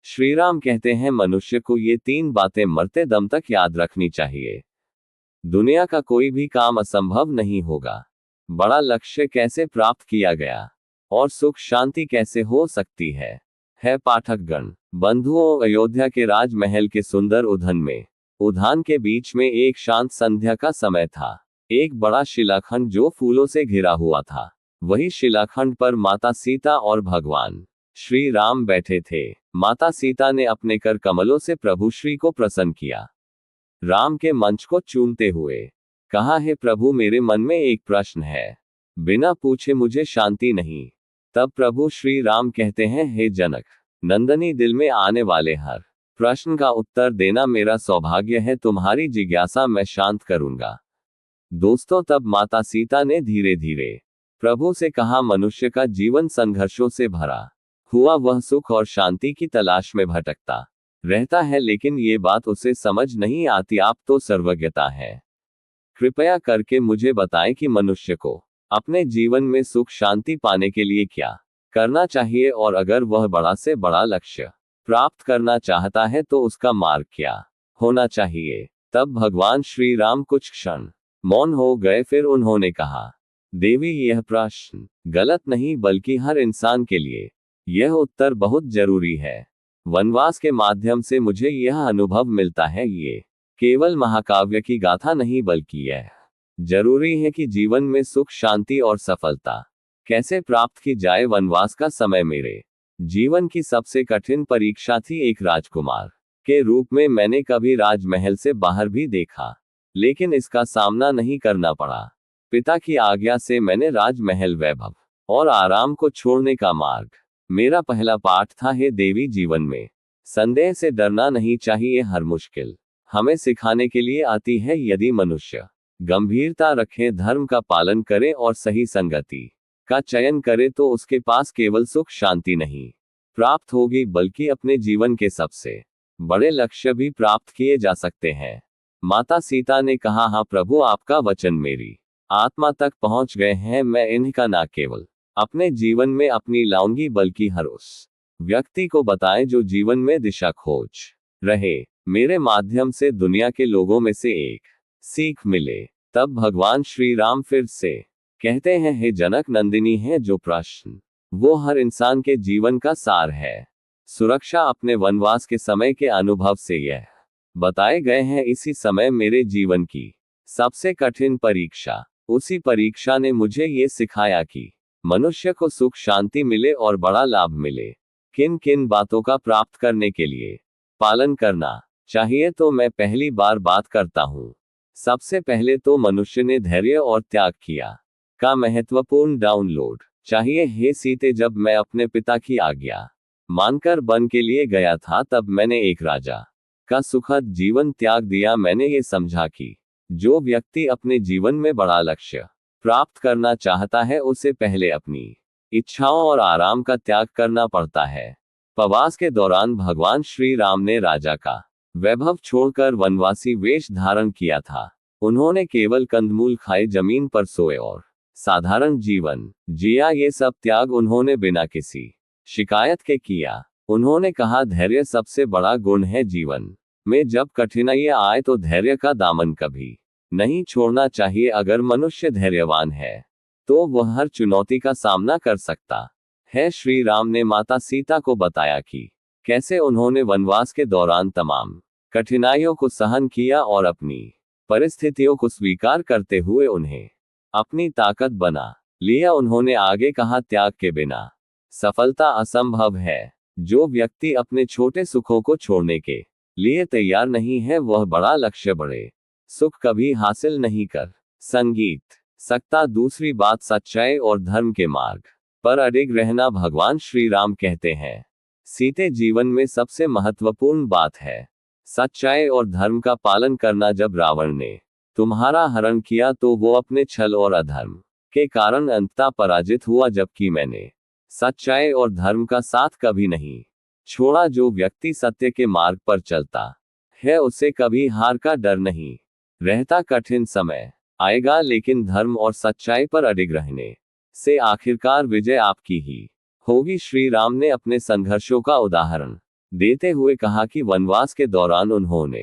श्री राम कहते हैं मनुष्य को ये 3 बातें मरते दम तक याद रखनी चाहिए। दुनिया का कोई भी काम असंभव नहीं होगा। बड़ा लक्ष्य कैसे प्राप्त किया गया और सुख शांति कैसे हो सकती है पाठकगण, बंधुओं, अयोध्या के राजमहल के सुंदर उद्यान के बीच में एक शांत संध्या का समय था। एक बड़ा शिलाखंड जो फूलों से घिरा हुआ था, वही शिलाखंड पर माता सीता और भगवान श्री राम बैठे थे। माता सीता ने अपने कर कमलों से प्रभु श्री को प्रसन्न किया। राम के मंच को चूमते हुए कहा, हे प्रभु, मेरे मन में एक प्रश्न है, बिना पूछे मुझे शांति नहीं। तब प्रभु श्री राम कहते हैं, हे जनक नंदनी, दिल में आने वाले हर प्रश्न का उत्तर देना मेरा सौभाग्य है। तुम्हारी जिज्ञासा मैं शांत करूंगा। दोस्तों, तब माता सीता ने धीरे धीरे प्रभु से कहा, मनुष्य का जीवन संघर्षों से भरा हुआ, वह सुख और शांति की तलाश में भटकता रहता है, लेकिन ये बात उसे समझ नहीं आती। आप तो सर्वज्ञता है, कृपया करके मुझे बताएं कि मनुष्य को अपने जीवन में सुख शांति पाने के लिए क्या करना चाहिए, और अगर वह बड़ा से बड़ा लक्ष्य प्राप्त करना चाहता है तो उसका मार्ग क्या होना चाहिए। तब भगवान श्री राम कुछ क्षण मौन हो गए, फिर उन्होंने कहा, देवी, यह प्रश्न गलत नहीं, बल्कि हर इंसान के लिए यह उत्तर बहुत जरूरी है। वनवास के माध्यम से मुझे यह अनुभव मिलता है, ये केवल महाकाव्य की गाथा नहीं, बल्कि यह जरूरी है कि जीवन में सुख शांति और सफलता कैसे प्राप्त की जाए। वनवास का समय मेरे जीवन की सबसे कठिन परीक्षा थी। एक राजकुमार के रूप में मैंने कभी राजमहल से बाहर भी देखा, लेकिन इसका सामना नहीं करना पड़ा। पिता की आज्ञा से मैंने राजमहल, वैभव और आराम को छोड़ने का मार्ग मेरा पहला पाठ था। हे देवी, जीवन में संदेह से डरना नहीं चाहिए। हर मुश्किल हमें सिखाने के लिए आती है। यदि मनुष्य गंभीरता रखे, धर्म का पालन करे और सही संगति का चयन करे, तो उसके पास केवल सुख शांति नहीं प्राप्त होगी, बल्कि अपने जीवन के सबसे बड़े लक्ष्य भी प्राप्त किए जा सकते हैं। माता सीता ने कहा, हाँ प्रभु, आपका वचन मेरी आत्मा तक पहुंच गए हैं। मैं इनका न केवल अपने जीवन में अपनी लाऊंगी, बल्कि हर उस व्यक्ति को बताएं जो जीवन में दिशा खोज रहे। मेरे माध्यम से दुनिया के लोगों में से एक सीख मिले। तब भगवान श्री राम फिर से कहते हैं, हे जनक नंदिनी, है जो प्रश्न वो हर इंसान के जीवन का सार है। सुरक्षा अपने वनवास के समय के अनुभव से यह बताए गए हैं। इसी समय मेरे जीवन की सबसे कठिन परीक्षा, उसी परीक्षा ने मुझे ये सिखाया कि मनुष्य को सुख शांति मिले और बड़ा लाभ मिले, किन किन बातों का प्राप्त करने के लिए पालन करना चाहिए। तो मैं पहली बार बात करता हूँ। सबसे पहले तो मनुष्य ने धैर्य और त्याग किया का महत्वपूर्ण डाउनलोड चाहिए। हे सीते, जब मैं अपने पिता की आज्ञा मानकर वन के लिए गया था, तब मैंने एक राजा का सुखद जीवन त्याग दिया। मैंने ये समझा कि जो व्यक्ति अपने जीवन में बड़ा लक्ष्य प्राप्त करना चाहता है, उसे पहले अपनी इच्छाओं और आराम का त्याग करना पड़ता है। प्रवास के दौरान भगवान श्री राम ने राजा का वैभव छोड़कर वनवासी वेश धारण किया था। उन्होंने केवल कंदमूल खाए, जमीन पर सोए और साधारण जीवन जिया। ये सब त्याग उन्होंने बिना किसी शिकायत के किया। उन्होंने कहा, धैर्य सबसे बड़ा गुण है। जीवन में जब कठिनाइयां आए तो धैर्य का दामन कभी नहीं छोड़ना चाहिए। अगर मनुष्य धैर्यवान है तो वह हर चुनौती का सामना कर सकता है। श्री राम ने माता सीता को बताया कि कैसे उन्होंने वनवास के दौरान तमाम कठिनाइयों को सहन किया और अपनी परिस्थितियों को स्वीकार करते हुए उन्हें अपनी ताकत बना लिया। उन्होंने आगे कहा, त्याग के बिना सफलता असंभव है। जो व्यक्ति अपने छोटे सुखों को छोड़ने के लिए तैयार नहीं है, वह बड़ा लक्ष्य, बड़े सुख कभी हासिल नहीं कर संगीत सकता। दूसरी बात, सच्चाई और धर्म के मार्ग पर अडिग रहना। भगवान श्री राम कहते हैं, सीते, जीवन में सबसे महत्वपूर्ण बात है सच्चाई और धर्म का पालन करना। जब रावण ने तुम्हारा हरण किया तो वो अपने छल और अधर्म के कारण अंततः पराजित हुआ, जबकि मैंने सच्चाई और धर्म का साथ कभी नहीं छोड़ा। जो व्यक्ति सत्य के मार्ग पर चलता है, उसे कभी हार का डर नहीं रहता। कठिन समय आएगा, लेकिन धर्म और सच्चाई पर अडिग रहने से आखिरकार विजय आपकी ही होगी। श्री राम ने अपने संघर्षों का उदाहरण देते हुए कहा कि वनवास के दौरान उन्होंने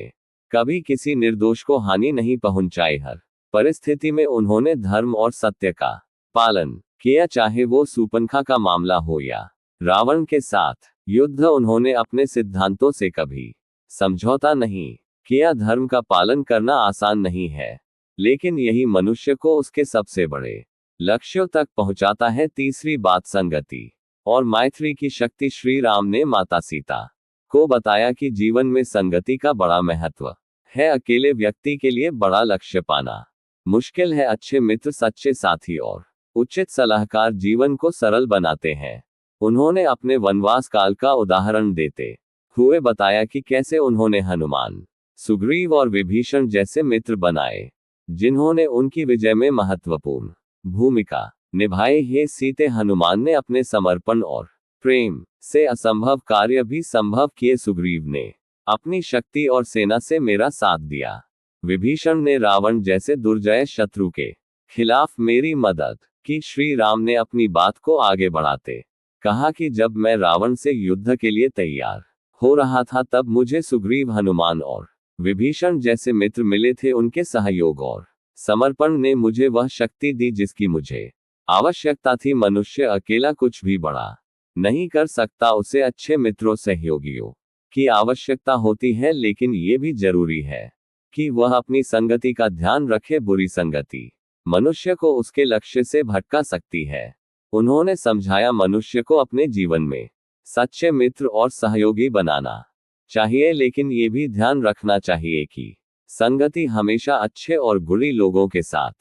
कभी किसी निर्दोष को हानि नहीं पहुंचाई। हर परिस्थिति में उन्होंने धर्म और सत्य का पालन किया, चाहे वो सूर्पनखा का मामला हो या रावण के साथ युद्ध। उन्होंने अपने सिद्धांतों से कभी समझौता नहीं किया। धर्म का पालन करना आसान नहीं है, लेकिन यही मनुष्य को उसके सबसे बड़े लक्ष्यों तक पहुंचाता है। तीसरी बात, संगति और मैत्री की शक्ति। श्री राम ने माता सीता को बताया कि जीवन में संगति का बड़ा महत्व है। अकेले व्यक्ति के लिए बड़ा लक्ष्य पाना मुश्किल है। अच्छे मित्र, सच्चे साथी और उचित सलाहकार जीवन को सरल बनाते हैं। उन्होंने अपने वनवास काल का उदाहरण देते हुए बताया कि कैसे उन्होंने हनुमान, सुग्रीव और विभीषण जैसे मित्र बनाए, जिन्होंने उनकी विजय में महत्वपूर्ण भूमिका निभाई। हे सीते, हनुमान ने अपने समर्पण और प्रेम से असंभव कार्य भी संभव किए। सुग्रीव ने अपनी शक्ति और सेना से मेरा साथ दिया। विभीषण ने रावण जैसे दुर्जय शत्रु के खिलाफ मेरी मदद की। श्री राम ने अपनी बात को आगे बढ़ाते कहा कि जब मैं रावण से युद्ध के लिए तैयार हो रहा था, तब मुझे सुग्रीव, हनुमान और विभीषण जैसे मित्र मिले थे। उनके सहयोग और समर्पण ने मुझे वह शक्ति दी जिसकी मुझे आवश्यकता थी। मनुष्य अकेला कुछ भी बड़ा नहीं कर सकता, उसे अच्छे मित्रों, सहयोगियों की आवश्यकता होती है। लेकिन ये भी जरूरी है कि वह अपनी संगति का ध्यान रखे। बुरी संगति मनुष्य को उसके लक्ष्य से भटका सकती है। उन्होंने समझाया, मनुष्य को अपने जीवन में सच्चे मित्र और सहयोगी बनाना चाहिए, लेकिन ये भी ध्यान रखना चाहिए कि संगति हमेशा अच्छे और गुणी लोगों के साथ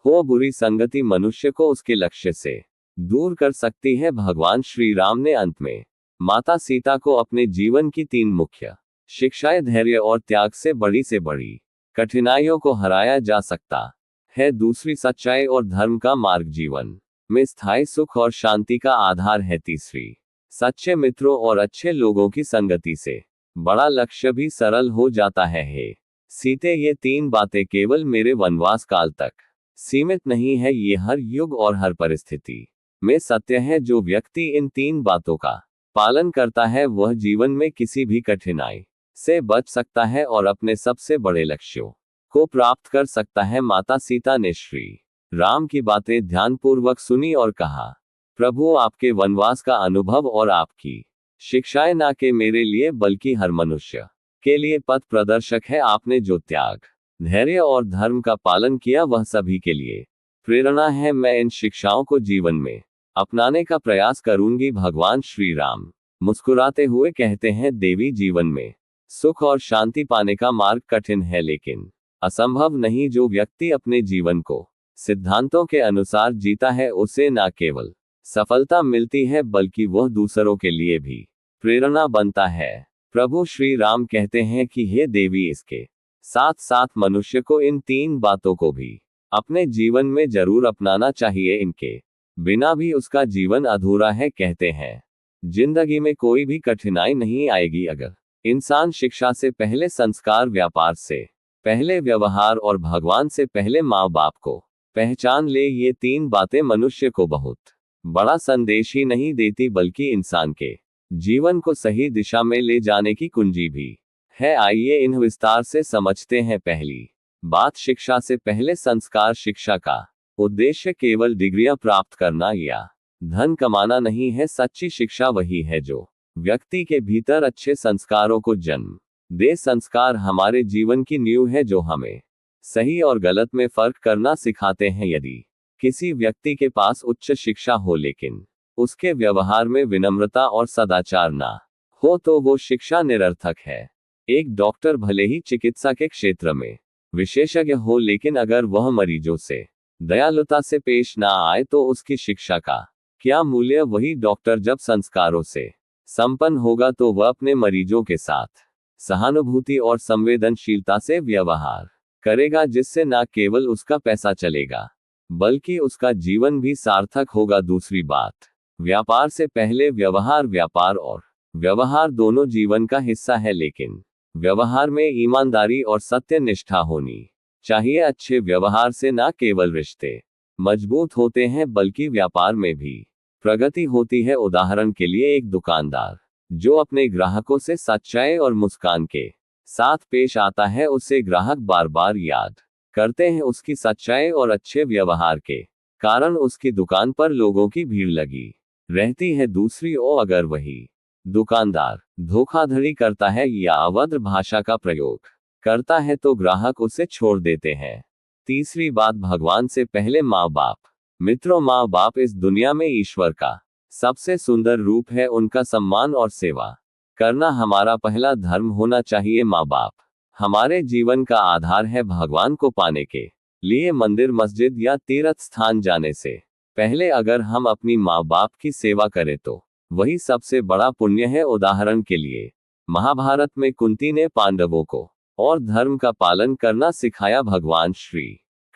हो। बुरी संगति मनुष्य को उसके लक्ष्य से दूर कर सकती है। भगवान श्री राम ने अंत में माता सीता को अपने जीवन की 3 मुख्य शिक्षाएं, धैर्य और त्याग से बड़ी कठिनाइयों को हराया जा सकता है। दूसरी, सच्चाई और धर्म का मार्ग जीवन में स्थायी सुख और शांति का आधार है। तीसरी, सच्चे मित्रों और अच्छे लोगों की संगति से बड़ा लक्ष्य भी सरल हो जाता है। हे सीते, ये 3 बातें केवल मेरे वनवास काल तक सीमित नहीं है, ये हर युग और हर परिस्थिति में सत्य है। जो व्यक्ति इन 3 बातों का पालन करता है, वह जीवन में किसी भी कठिनाई से बच सकता है और अपने सबसे बड़े लक्ष्यों को प्राप्त कर सकता है। माता सीता ने श्री राम की बातें ध्यानपूर्वक सुनी और कहा, प्रभु, आपके वनवास का अनुभव और आपकी शिक्षाएं ना के मेरे लिए बल्कि हर मनुष्य के लिए पथ प्रदर्शक है। आपने जो त्याग, धैर्य और धर्म का पालन किया, वह सभी के लिए प्रेरणा है। मैं इन शिक्षाओं को जीवन में अपनाने का प्रयास करूंगी। भगवान श्री राम मुस्कुराते हुए कहते हैं, देवी, जीवन में सुख और शांति पाने का मार्ग कठिन है, लेकिन असंभव नहीं। जो व्यक्ति अपने जीवन को सिद्धांतों के अनुसार जीता है, उसे न केवल सफलता मिलती है, बल्कि वह दूसरों के लिए भी प्रेरणा बनता है। प्रभु श्री राम कहते हैं कि हे देवी, इसके साथ साथ मनुष्य को इन 3 बातों को भी अपने जीवन में जरूर अपनाना चाहिए। इनके बिना भी उसका जीवन अधूरा है। कहते हैं, जिंदगी में कोई भी कठिनाई नहीं आएगी अगर इंसान शिक्षा से पहले संस्कार, व्यापार से पहले व्यवहार और भगवान से पहले माँ बाप को पहचान ले। ये 3 बातें मनुष्य को बहुत बड़ा संदेश ही नहीं देती, बल्कि इंसान के जीवन को सही दिशा में ले जाने की कुंजी भी है। आइए इन विस्तार से समझते हैं। पहली बात, शिक्षा से पहले संस्कार। शिक्षा का उद्देश्य केवल डिग्रियां प्राप्त करना या धन कमाना नहीं है। सच्ची शिक्षा वही है जो व्यक्ति के भीतर अच्छे संस्कारों को जन्म दे। संस्कार हमारे जीवन की नींव है, जो हमें सही और गलत में फर्क करना सिखाते हैं। यदि किसी व्यक्ति के पास उच्च शिक्षा हो लेकिन उसके व्यवहार में विनम्रता और सदाचार ना हो, तो वो शिक्षा निरर्थक है। एक डॉक्टर भले ही चिकित्सा के क्षेत्र में विशेषज्ञ हो, लेकिन अगर वह मरीजों से दयालुता से पेश ना आए, तो उसकी शिक्षा का क्या मूल्य। वही डॉक्टर जब संस्कारों से संपन्न होगा, तो वह अपने मरीजों के साथ सहानुभूति और संवेदनशीलता से व्यवहार करेगा, जिससे न केवल उसका पैसा चलेगा, बल्कि उसका जीवन भी सार्थक होगा। दूसरी बात, व्यापार से पहले व्यवहार। व्यापार और व्यवहार दोनों जीवन का हिस्सा है, लेकिन व्यवहार में ईमानदारी और सत्य निष्ठा होनी चाहिए। अच्छे व्यवहार से न केवल रिश्ते मजबूत होते हैं, बल्कि व्यापार में भी प्रगति होती है। उदाहरण के लिए, एक दुकानदार जो अपने ग्राहकों से सच्चाई और मुस्कान के साथ पेश आता है, उसे ग्राहक बार बार याद करते हैं। उसकी सच्चाई और अच्छे व्यवहार के कारण उसकी दुकान पर लोगों की भीड़ लगी रहती है। दूसरी ओर अगर वही दुकानदार धोखाधड़ी करता है या अभद्र भाषा का प्रयोग करता है तो ग्राहक उसे छोड़ देते हैं। तीसरी बात, भगवान से पहले माँ बाप। मित्रों, माँ बाप इस दुनिया में ईश्वर का सबसे सुंदर रूप है। उनका सम्मान और सेवा करना हमारा पहला धर्म होना चाहिए। माँ बाप हमारे जीवन का आधार है। भगवान को पाने के लिए मंदिर, मस्जिद या तीर्थ स्थान जाने से पहले अगर हम अपनी माँ बाप की सेवा करें तो वही सबसे बड़ा पुण्य है। उदाहरण के लिए, महाभारत में कुंती ने पांडवों को और धर्म का पालन करना सिखाया। भगवान श्री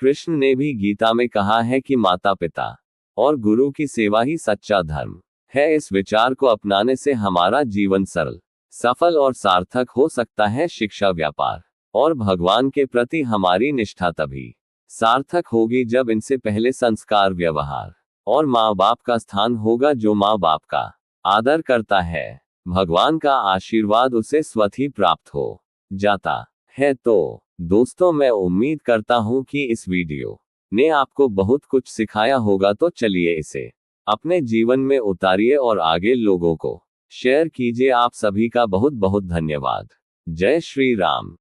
कृष्ण ने भी गीता में कहा है कि माता पिता और गुरु की सेवा ही सच्चा धर्म है। इस विचार को अपनाने से हमारा जीवन सरल, सफल और सार्थक हो सकता है। शिक्षा, व्यापार और भगवान के प्रति हमारी निष्ठा तभी सार्थक होगी जब इनसे पहले संस्कार, व्यवहार और माँ बाप का स्थान होगा। जो माँ बाप का आदर करता है, भगवान का आशीर्वाद उसे स्वतः ही प्राप्त हो जाता है। तो दोस्तों, मैं उम्मीद करता हूँ कि इस वीडियो ने आपको बहुत कुछ सिखाया होगा। तो चलिए इसे अपने जीवन में उतारिए और आगे लोगों को शेयर कीजिए। आप सभी का बहुत बहुत धन्यवाद। जय श्री राम।